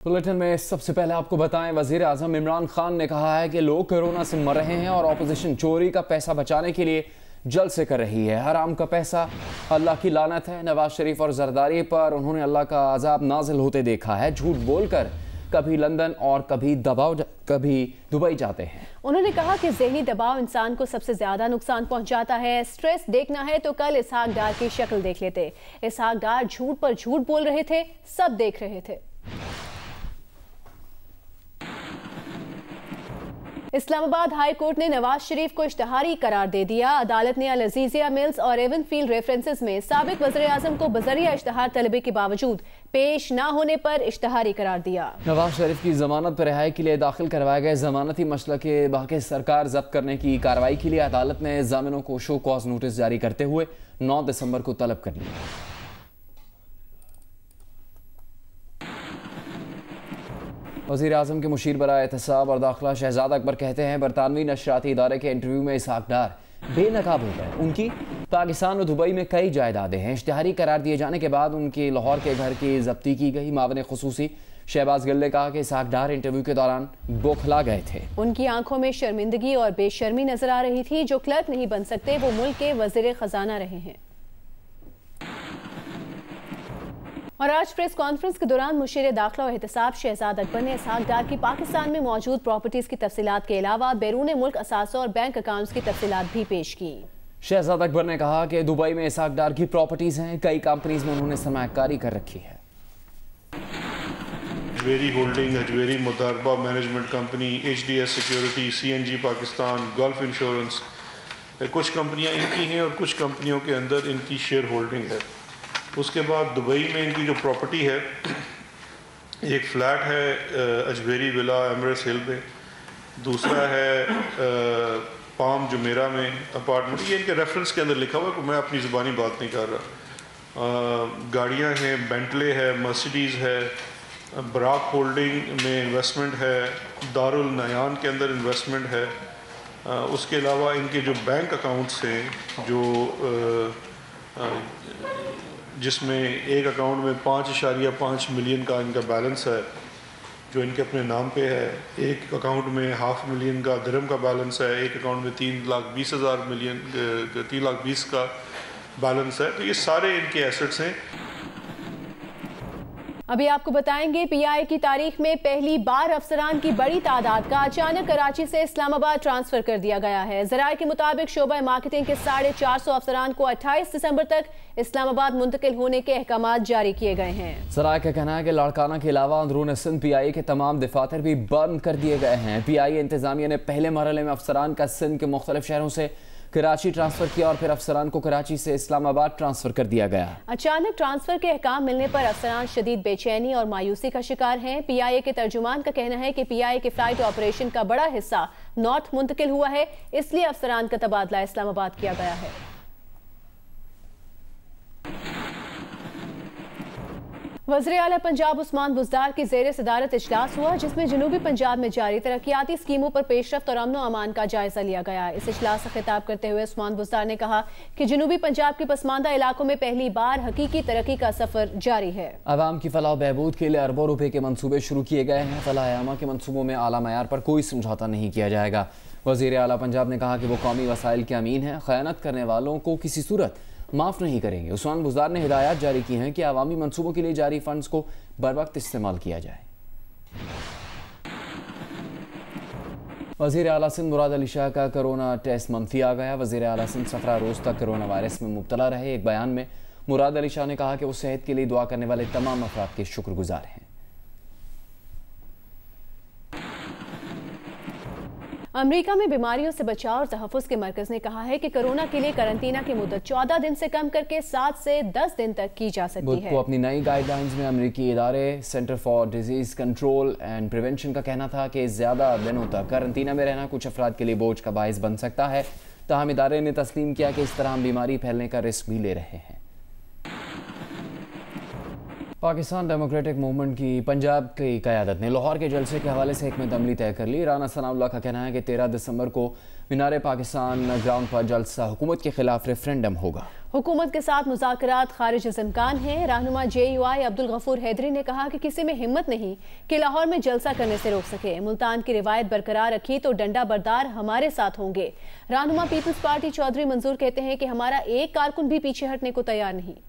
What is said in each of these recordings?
Bulletin में सबसे पहले आपको बताएं, वजीर आजम इमरान खान ने कहा है कि लोग कोरोना से मर रहे हैं और ऑपोजिशन चोरी का पैसा बचाने के लिए जल्द से कर रही है। हराम का पैसा अल्लाह की लानत है। नवाज शरीफ और जरदारी पर उन्होंने अल्लाह का अजाब नाजिल होते देखा है। झूठ बोलकर कभी लंदन और कभी दुबई जाते हैं। उन्होंने कहा कि ज़हनी दबाव इंसान को सबसे ज्यादा नुकसान पहुंचाता है। स्ट्रेस देखना है तो कल इसहाक डार की शक्ल देख लेते। इसहाक डार झूठ पर झूठ बोल रहे थे, सब देख रहे थे। इस्लामाबाद हाई कोर्ट ने नवाज शरीफ को इश्तहारी करार दे दिया। अदालत ने अल अजीजिया मिल्स और एवनफील्ड रेफरेंसेस में साबिक वज़ीर आज़म को बजरिया इश्तहार तलबी के बावजूद पेश न होने पर इश्तहारी करार दिया। नवाज शरीफ की जमानत पर रिहाई के लिए दाखिल करवाए गए जमानती मसला के बाकी सरकार जब्त करने की कार्रवाई के लिए अदालत ने जामिनों को शो कॉज नोटिस जारी करते हुए 9 दिसंबर को तलब कर लिया। वज़ीर आज़म के मुशीर बराए एहतसाब और दाखिला शहजाद अकबर कहते हैं, बरतानवी नशराती इदारे के इंटरव्यू में इसहाक डार बेनकाब हो गए। उनकी पाकिस्तान और दुबई में कई जायदादें हैं। इश्तहारी करार दिए जाने के बाद उनके लाहौर के घर की जब्ती की गई। मावन खुसूसी शहबाज गिल ने कहा कि इसहाक डार इंटरव्यू के दौरान बौखला गए थे। उनकी आंखों में शर्मिंदगी और बेशर्मी नजर आ रही थी। जो क्लर्क नहीं बन सकते वो मुल्क के वज़ीर खजाना रहे हैं। और आज प्रेस कॉन्फ्रेंस के दौरान मुशीर दाखिला और एहतसाब शहजाद अकबर ने इसहाक डार की पाकिस्तान में मौजूद प्रॉपर्टीज की तफसीलात के अलावा बैरून मुल्क असासों और बैंक अकाउंट्स की तफसीलात भी पेश की। शहजाद अकबर ने कहा कि दुबई में इसहाक डार की प्रॉपर्टीज हैं। कई कंपनीज में उन्होंने सरमायाकारी कर रखी है। अजवेरी होल्डिंग, अजवेरी मुदारबा management company, HDS security, CNG Pakistan, gulf insurance, कुछ कंपनियां इनकी हैं और कुछ कंपनियों के अंदर इनकी शेयर होल्डिंग है। उसके बाद दुबई में इनकी जो प्रॉपर्टी है, एक फ़्लैट है अजवेरी विला एमरेस हिल में, दूसरा है पाम जुमेरा में अपार्टमेंट। ये इनके रेफरेंस के अंदर लिखा हुआ है, मैं अपनी ज़ुबानी बात नहीं कर रहा। गाड़ियाँ हैं, बेंटले है, मर्सिडीज़ है, बराक होल्डिंग में इन्वेस्टमेंट है, दारुल नयान के अंदर इन्वेस्टमेंट है। उसके अलावा इनके जो बैंक अकाउंट्स हैं जिसमें एक अकाउंट में 5.5 मिलियन का इनका बैलेंस है जो इनके अपने नाम पे है। एक अकाउंट में 500,000 का दिरहम का बैलेंस है। एक अकाउंट में 3,20,000 का बैलेंस है। तो ये सारे इनके एसेट्स हैं। अभी आपको बताएंगे, PI की तारीख में पहली बार अफसरान की बड़ी तादाद का अचानक कराची से इस्लामाबाद ट्रांसफर कर दिया गया है। ज़राए के मुताबिक शोबा मार्केटिंग के 450 अफसरान को 28 दिसंबर तक इस्लामाबाद मुंतकिल होने के अहकामात जारी किए गए हैं। ज़राए का कहना है कि लाड़काना के अलावा अंदरून सिंध PI के तमाम दफातर भी बंद कर दिए गए हैं। PI इंतजामिया ने पहले मरहले में अफसरान का सिंध के मुख्तलिफ शहरों से कराची ट्रांसफर किया और फिर अफसरान को कराची से इस्लामाबाद ट्रांसफर कर दिया गया। अचानक ट्रांसफर के अहकाम मिलने पर अफसरान शदीद बेचैनी और मायूसी का शिकार हैं। PIA के तर्जुमान का कहना है कि PIA के फ्लाइट ऑपरेशन का बड़ा हिस्सा नॉर्थ मुंतकिल हुआ है, इसलिए अफसरान का तबादला इस्लामाबाद किया गया है। वज़ीर आला पंजाब उस्मान बुज़दार की ज़ेर सदारत इजलास हुआ, जिसमें जनूबी पंजाब में जारी तरक्याती स्कीमों पर पेशरफ्त और अमन अमान का जायजा लिया गया। इस इजलास से खिताब करते हुए उस्मान बुज़दार ने कहा कि जनूबी पंजाब के पसमानदा इलाकों में पहली बार हकीकी तरक्की का सफर जारी है। आवाम की फलाह बहबूद के लिए अरबों रुपए के मंसूबे शुरू किए गए हैं। फलाह आमा के मंसूबों में आला मयार पर कोई समझौता नहीं किया जाएगा। वज़ीर आला पंजाब ने कहा कि वो कौमी वसाइल के अमीन हैं, खयानत करने वालों को किसी सूरत माफ़ नहीं करेंगे। उस्मान बुज़दार ने हिदायत जारी की हैं कि अवामी मंसूबों के लिए जारी फंड्स को बर वक्त इस्तेमाल किया जाए। वज़ीर आला सिंध मुराद अली शाह का कोरोना टेस्ट मंफी आ गया। वज़ीर आला सिंध 17 रोज़ तक कोरोना वायरस में मुब्तला रहे। एक बयान में मुराद अली शाह ने कहा कि वो सेहत के लिए दुआ करने वाले तमाम अफराद के शुक्रगुजार हैं। अमेरिका में बीमारियों से बचाव और तहफ़्फ़ुज़ के मरकज़ ने कहा है कि कोरोना के लिए करंतना की मुद्दत 14 दिन से कम करके 7 से 10 दिन तक की जा सकती है। अपनी नई गाइडलाइंस में अमेरिकी इदारे centre for disease control and prevention का कहना था कि ज़्यादा दिनों तक करंतना में रहना कुछ अफराद के लिए बोझ का बायस बन सकता है। ताहम इदारे ने तस्लीम किया कि इस तरह हम बीमारी फैलने का रिस्क भी ले रहे हैं। पाकिस्तान डेमोक्रेटिक मूवमेंट की पंजाब की क़यादत ने लाहौर के जलसे के हवाले से हिकमत अमली तय कर ली। राना सनाउल्लाह का कहना है कि 13 दिसंबर को मीनार पाकिस्तान ग्राउंड पर जलसा हुकूमत के खिलाफ रेफरेंडम होगा। हुकूमत के साथ मुज़ाकरात खारिज इम्कान है। रहनुमा JUI अब्दुल गफूर हैदरी ने कहा कि किसी में हिम्मत नहीं कि लाहौर में जलसा करने से रोक सके। मुल्तान की रिवायत बरकरार रखी तो डंडा बरदार हमारे साथ होंगे। रहनुमा पीपल्स पार्टी चौधरी मंजूर कहते हैं कि हमारा एक कारकुन भी पीछे हटने को तैयार नहीं।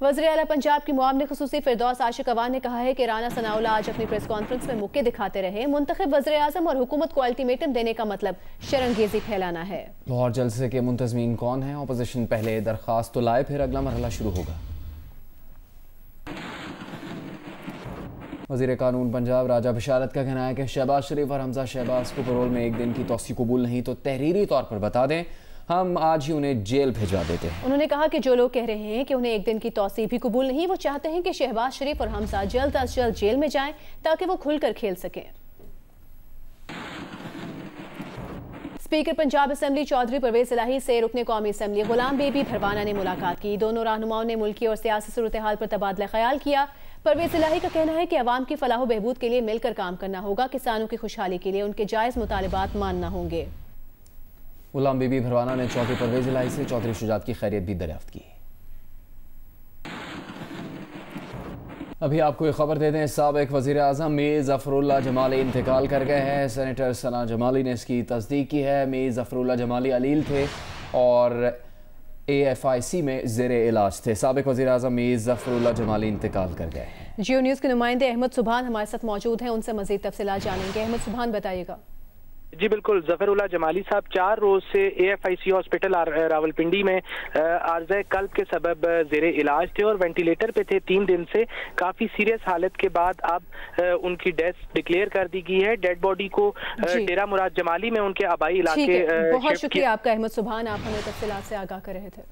वज़ीर आला पंजाब की मुआविन ख़ुसूसी फिरदौस आशिक अवान ने कहा है कि राना सनाउल्लाह आज अपनी प्रेस कॉन्फ्रेंस में मुक्के दिखाते रहे। मुंतखब वज़ीर आज़म और हुकूमत को अल्टीमेटम देने का मतलब शरंगेजी फैलाना है। लाहौर जलसे के मुंतज़मीन कौन हैं? अपोजिशन पहले दरख्वास्त तो लाए, फिर अगला मरहला शुरू होगा। वज़ीर कानून पंजाब राजा बशारत का कहना है कि शहबाज शरीफ और हमजा शहबाज को पैरोल में एक दिन की तोसी कबूल नहीं तो तहरीरी तौर पर बता दें, हम आज ही उन्हें जेल भिजवा देते हैं। उन्होंने कहा कि जो लोग कह रहे हैं कि उन्हें एक दिन की तौसी भी कबूल नहीं, वो चाहते हैं कि शहबाज शरीफ और हमजा जल्द अज जल्द जेल में जाएं ताकि वो खुलकर खेल सकें। स्पीकर पंजाब असेंबली चौधरी परवेज इलाही से रुकने कौमी असेंबली गुलाम बेबी भरवाना ने मुलाकात की। दोनों रहनुमाओं ने मुल्की और सियासी सूरत हाल पर तबादला ख्याल किया। परवेज इलाही का कहना है कि अवाम की फलाह बहबूद के लिए मिलकर काम करना होगा। किसानों की खुशहाली के लिए उनके जायज़ मुतालिबात मानना होंगे। गुलाम बेबी भरवाना ने चौधरी परवेज इलाही से चौधरी शुजात की खैरियत भी दरियाफ्त की। अभी आपको एक खबर दे दें, साबिक वज़ीर आज़म मीर ज़फ़रुल्लाह जमाली इंतकाल कर गए हैं। सेनेटर सना जमाली ने इसकी तस्दीक की है। मीर ज़फ़रुल्लाह जमाली अलील थे और AFIC में ज़ेर इलाज थे। साबिक वज़ीर आज़म मीर ज़फ़रुल्लाह जमाली इंतकाल कर गए हैं। जियो न्यूज़ के नुमाइंदे अहमद सुबहान हमारे साथ मौजूद हैं, उनसे मज़ीद तफसीलात जानेंगे। अहमद सुबहान बताइएगा। जी बिल्कुल, ज़फ़रुल्लाह जमाली साहब 4 रोज से AFIC हॉस्पिटल रावलपिंडी में आर्ज़े कल्ब के सबब ज़ेरे इलाज थे और वेंटिलेटर पे थे 3 दिन से। काफ़ी सीरियस हालत के बाद अब उनकी डेथ डिक्लेयर कर दी गई है। डेड बॉडी को डेरा मुराद जमाली में उनके आबाई इलाके। बहुत शुक्रिया आपका अहमद सुबहान, आप हमें तफसीलात से आगाह कर रहे थे।